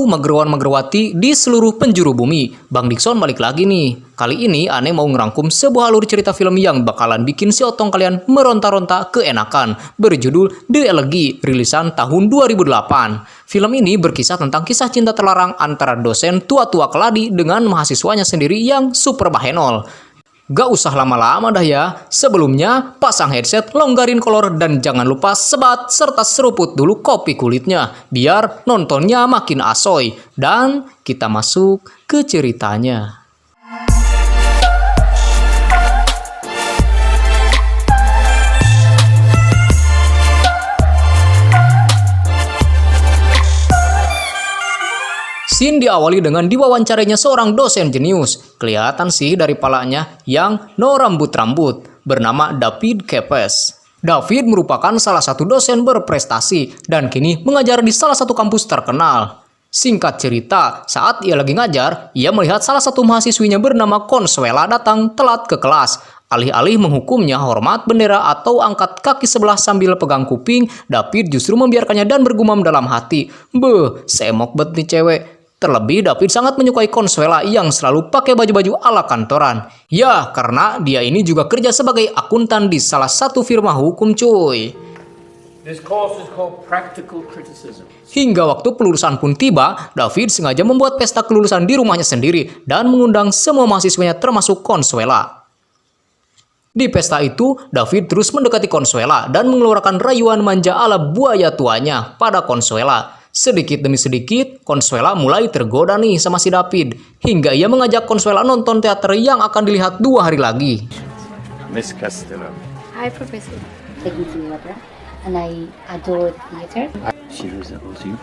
magerwan-magerwati di seluruh penjuru bumi. Bang Dikson balik lagi nih. Kali ini Ane mau ngerangkum sebuah alur cerita film yang bakalan bikin si otong kalian meronta-ronta keenakan. Berjudul The Elegy, rilisan tahun 2008. Film ini berkisah tentang kisah cinta terlarang antara dosen tua-tua keladi dengan mahasiswanya sendiri yang super bahenol. Gak usah lama-lama dah ya. Sebelumnya, pasang headset, longgarin kolor, dan jangan lupa sebat serta seruput dulu kopi kulitnya. Biar nontonnya makin asoy. Dan kita masuk ke ceritanya. Scene diawali dengan diwawancarainya seorang dosen jenius. Kelihatan sih dari palanya yang no rambut-rambut, bernama David Kepes. David merupakan salah satu dosen berprestasi dan kini mengajar di salah satu kampus terkenal. Singkat cerita, saat ia lagi ngajar, ia melihat salah satu mahasiswinya bernama Consuela datang telat ke kelas. Alih-alih menghukumnya hormat bendera atau angkat kaki sebelah sambil pegang kuping, David justru membiarkannya dan bergumam dalam hati, "Beuh, semok bet nih cewek." Terlebih David sangat menyukai Consuela yang selalu pakai baju-baju ala kantoran. Ya, karena dia ini juga kerja sebagai akuntan di salah satu firma hukum cuy. This course is called practical criticism. Hingga waktu kelulusan pun tiba, David sengaja membuat pesta kelulusan di rumahnya sendiri dan mengundang semua mahasiswanya termasuk Consuela. Di pesta itu, David terus mendekati Consuela dan mengeluarkan rayuan manja ala buaya tuanya pada Consuela. Sedikit demi sedikit, Consuela mulai tergoda nih sama si David. Hingga ia mengajak Consuela nonton teater yang akan dilihat 2 hari lagi. Miss Castello. Hi, Professor. Take me to the opera, and I adore theater. She resembles you.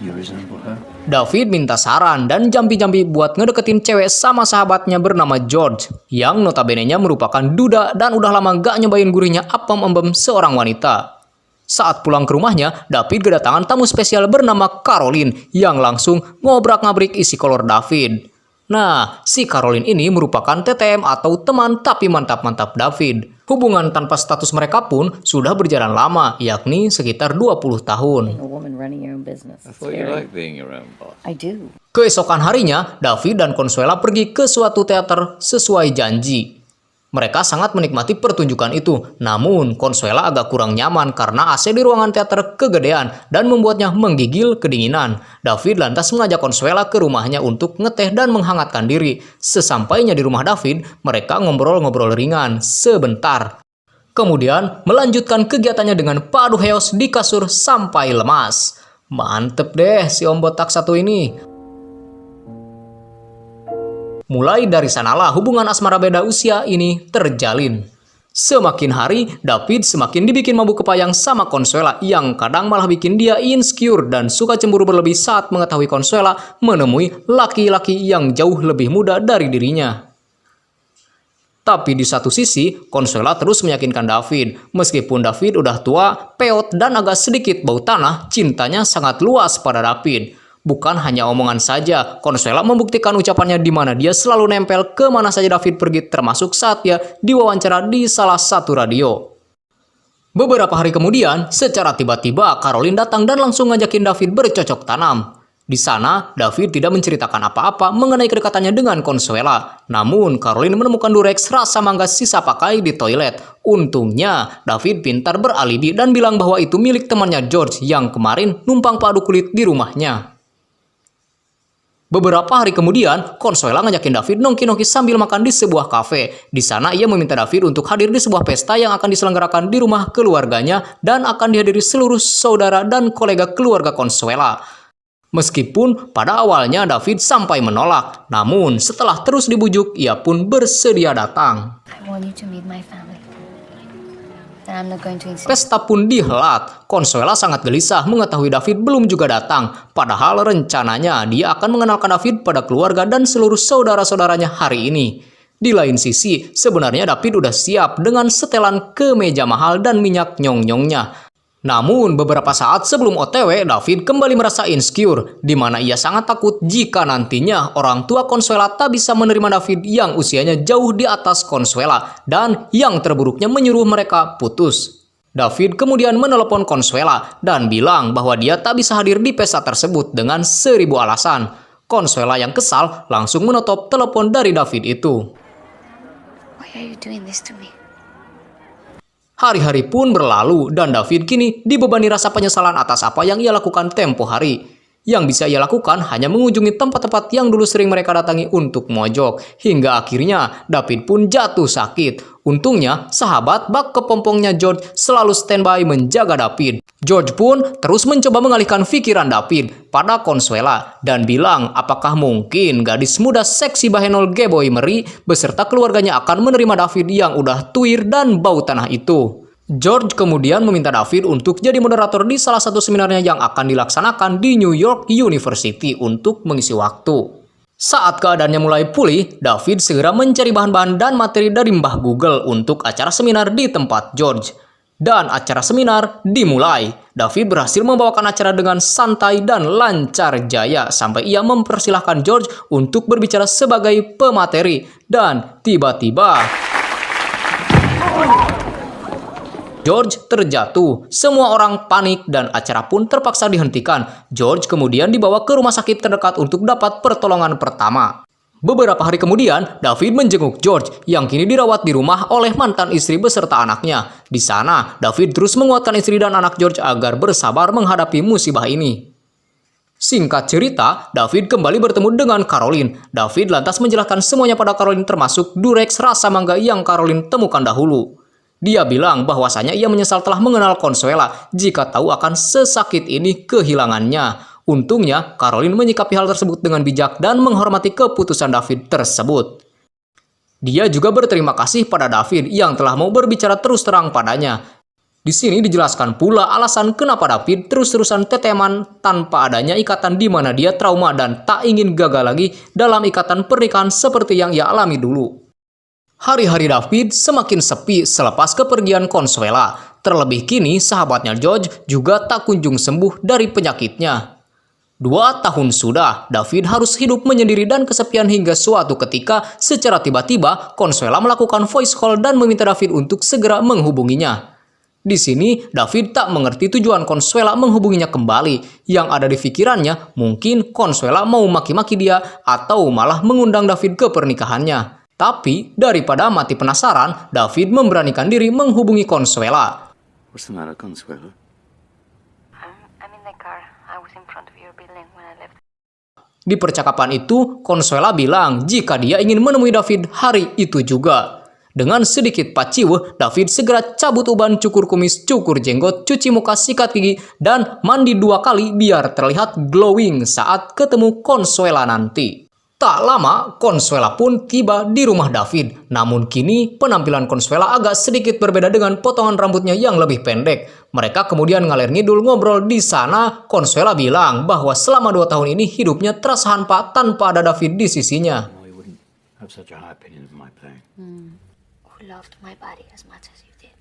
You resemble her. David minta saran dan jampi-jampi buat ngedeketin cewek sama sahabatnya bernama George, yang notabene-nya merupakan duda dan udah lama gak nyobain gurihnya apem embem seorang wanita. Saat pulang ke rumahnya, David kedatangan tamu spesial bernama Caroline yang langsung ngobrak-ngabrik isi kolor David. Nah, si Caroline ini merupakan TTM atau teman tapi mantap-mantap David. Hubungan tanpa status mereka pun sudah berjalan lama, yakni sekitar 20 tahun. A woman running your own business. I thought you liked being your own boss. I do. Keesokan harinya, David dan Consuela pergi ke suatu teater sesuai janji. Mereka sangat menikmati pertunjukan itu, namun Consuela agak kurang nyaman karena AC di ruangan teater kegedean dan membuatnya menggigil kedinginan. David lantas mengajak Consuela ke rumahnya untuk ngeteh dan menghangatkan diri. Sesampainya di rumah David, mereka ngobrol-ngobrol ringan sebentar. Kemudian melanjutkan kegiatannya dengan padu heos di kasur sampai lemas. Mantep deh si om botak satu ini. Mulai dari sanalah hubungan asmara beda usia ini terjalin. Semakin hari, David semakin dibikin mabuk kepayang sama Consuela yang kadang malah bikin dia insecure dan suka cemburu berlebih saat mengetahui Consuela menemui laki-laki yang jauh lebih muda dari dirinya. Tapi di satu sisi, Consuela terus meyakinkan David. Meskipun David udah tua, peot, dan agak sedikit bau tanah, cintanya sangat luas pada David. Bukan hanya omongan saja, Consuela membuktikan ucapannya di mana dia selalu nempel ke mana saja David pergi, termasuk saat dia diwawancara di salah satu radio. Beberapa hari kemudian, secara tiba-tiba Caroline datang dan langsung ngajakin David bercocok tanam. Di sana, David tidak menceritakan apa-apa mengenai kedekatannya dengan Consuela. Namun, Caroline menemukan Durex rasa mangga sisa pakai di toilet. Untungnya, David pintar beralibi dan bilang bahwa itu milik temannya George yang kemarin numpang padu kulit di rumahnya. Beberapa hari kemudian, Consuela ngajakin David nongki-nongki sambil makan di sebuah kafe. Di sana ia meminta David untuk hadir di sebuah pesta yang akan diselenggarakan di rumah keluarganya dan akan dihadiri seluruh saudara dan kolega keluarga Consuela. Meskipun pada awalnya David sampai menolak, namun setelah terus dibujuk, ia pun bersedia datang. I want you to meet my family. And I'm not going to insist. Pesta pun dihelat. Consuela sangat gelisah mengetahui David belum juga datang. Padahal rencananya dia akan mengenalkan David pada keluarga dan seluruh saudara-saudaranya hari ini. Di lain sisi, sebenarnya David udah siap dengan setelan kemeja mahal dan minyak nyong-nyongnya. Namun beberapa saat sebelum OTW, David kembali merasa insecure, di mana ia sangat takut jika nantinya orang tua Consuela tak bisa menerima David yang usianya jauh di atas Consuela dan yang terburuknya menyuruh mereka putus. David kemudian menelepon Consuela dan bilang bahwa dia tak bisa hadir di pesta tersebut dengan 1000 alasan. Consuela yang kesal langsung menotop telepon dari David itu. Why are you doing this to me? Hari-hari pun berlalu dan David kini dibebani rasa penyesalan atas apa yang ia lakukan tempo hari. Yang bisa ia lakukan hanya mengunjungi tempat-tempat yang dulu sering mereka datangi untuk mojok. Hingga akhirnya David pun jatuh sakit. Untungnya sahabat bak kepompongnya George selalu standby menjaga David. George pun terus mencoba mengalihkan pikiran David pada Consuela dan bilang apakah mungkin gadis muda seksi Bahenol Geboy Meri beserta keluarganya akan menerima David yang udah tuir dan bau tanah itu. George kemudian meminta David untuk jadi moderator di salah satu seminarnya yang akan dilaksanakan di New York University untuk mengisi waktu. Saat keadaannya mulai pulih, David segera mencari bahan-bahan dan materi dari Mbah Google untuk acara seminar di tempat George. Dan acara seminar dimulai. David berhasil membawakan acara dengan santai dan lancar jaya sampai ia mempersilahkan George untuk berbicara sebagai pemateri. Dan tiba-tiba George terjatuh, semua orang panik dan acara pun terpaksa dihentikan. George kemudian dibawa ke rumah sakit terdekat untuk dapat pertolongan pertama. Beberapa hari kemudian, David menjenguk George yang kini dirawat di rumah oleh mantan istri beserta anaknya. Di sana, David terus menguatkan istri dan anak George agar bersabar menghadapi musibah ini. Singkat cerita, David kembali bertemu dengan Caroline. David lantas menjelaskan semuanya pada Caroline termasuk Durex rasa mangga yang Caroline temukan dahulu. Dia bilang bahwasanya ia menyesal telah mengenal Consuela jika tahu akan sesakit ini kehilangannya. Untungnya, Caroline menyikapi hal tersebut dengan bijak dan menghormati keputusan David tersebut. Dia juga berterima kasih pada David yang telah mau berbicara terus terang padanya. Di sini dijelaskan pula alasan kenapa David terus-terusan teteman tanpa adanya ikatan di mana dia trauma dan tak ingin gagal lagi dalam ikatan pernikahan seperti yang ia alami dulu. Hari-hari David semakin sepi selepas kepergian Consuela. Terlebih kini sahabatnya George juga tak kunjung sembuh dari penyakitnya. 2 tahun sudah, David harus hidup menyendiri dan kesepian hingga suatu ketika secara tiba-tiba Consuela melakukan voice call dan meminta David untuk segera menghubunginya. Di sini, David tak mengerti tujuan Consuela menghubunginya kembali. Yang ada di pikirannya, mungkin Consuela mau maki-maki dia atau malah mengundang David ke pernikahannya. Tapi, daripada mati penasaran, David memberanikan diri menghubungi Consuela. What's the matter, Consuela? I'm in the car. I was in front of your building when I left. Di percakapan itu, Consuela bilang jika dia ingin menemui David hari itu juga. Dengan sedikit paciweh, David segera cabut uban, cukur kumis, cukur jenggot, cuci muka, sikat gigi, dan mandi 2 kali biar terlihat glowing saat ketemu Consuela nanti. Tak lama, Consuela pun tiba di rumah David. Namun kini, penampilan Consuela agak sedikit berbeda dengan potongan rambutnya yang lebih pendek. Mereka kemudian ngalir ngidul ngobrol di sana. Consuela bilang bahwa selama 2 tahun ini hidupnya terasa hampa tanpa ada David di sisinya. No, you wouldn't have such a high opinion of my playing. Who loved my body as much as you did?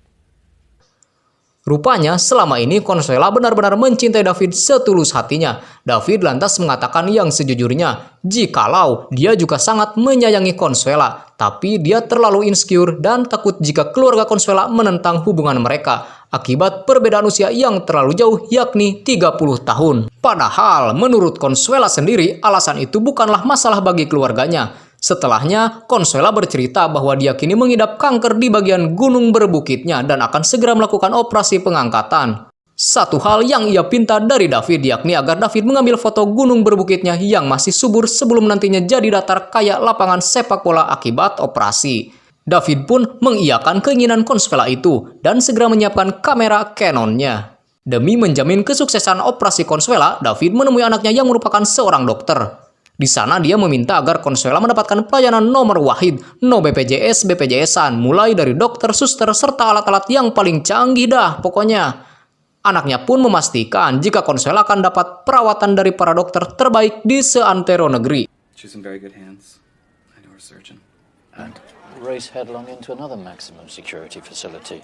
Rupanya selama ini Consuela benar-benar mencintai David setulus hatinya. David lantas mengatakan yang sejujurnya, jikalau dia juga sangat menyayangi Consuela, tapi dia terlalu insecure dan takut jika keluarga Consuela menentang hubungan mereka akibat perbedaan usia yang terlalu jauh, yakni 30 tahun. Padahal menurut Consuela sendiri, alasan itu bukanlah masalah bagi keluarganya. Setelahnya, Consuela bercerita bahwa dia kini mengidap kanker di bagian gunung berbukitnya dan akan segera melakukan operasi pengangkatan. Satu hal yang ia pinta dari David yakni agar David mengambil foto gunung berbukitnya yang masih subur sebelum nantinya jadi datar kayak lapangan sepak bola akibat operasi. David pun mengiyakan keinginan Consuela itu dan segera menyiapkan kamera Canon-nya. Demi menjamin kesuksesan operasi Consuela, David menemui anaknya yang merupakan seorang dokter. Di sana dia meminta agar Consuela mendapatkan pelayanan nomor wahid, no BPJS, BPJS-an, mulai dari dokter, suster, serta alat-alat yang paling canggih dah pokoknya. Anaknya pun memastikan jika Consuela akan dapat perawatan dari para dokter terbaik di seantero negeri. She's in very good hands. I know her surgeon. And race headlong into another maximum security facility.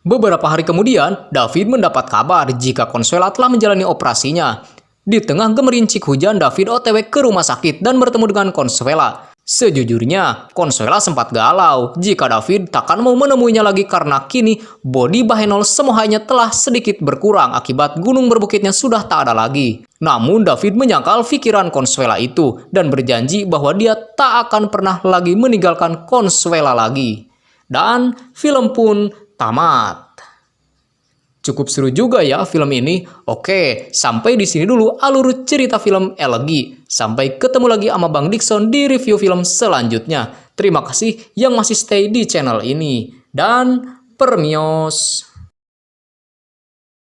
Beberapa hari kemudian, David mendapat kabar jika Consuela telah menjalani operasinya. Di tengah gemerincik hujan, David OTW ke rumah sakit dan bertemu dengan Consuela. Sejujurnya, Consuela sempat galau jika David takkan mau menemuinya lagi karena kini bodi Bahenol semuanya telah sedikit berkurang akibat gunung berbukitnya sudah tak ada lagi. Namun David menyangkal pikiran Consuela itu dan berjanji bahwa dia tak akan pernah lagi meninggalkan Consuela lagi. Dan film pun tamat. Cukup seru juga ya film ini. Oke, sampai di sini dulu alur cerita film Elegy. Sampai ketemu lagi sama Bang Dickson di review film selanjutnya. Terima kasih yang masih stay di channel ini. Dan permios.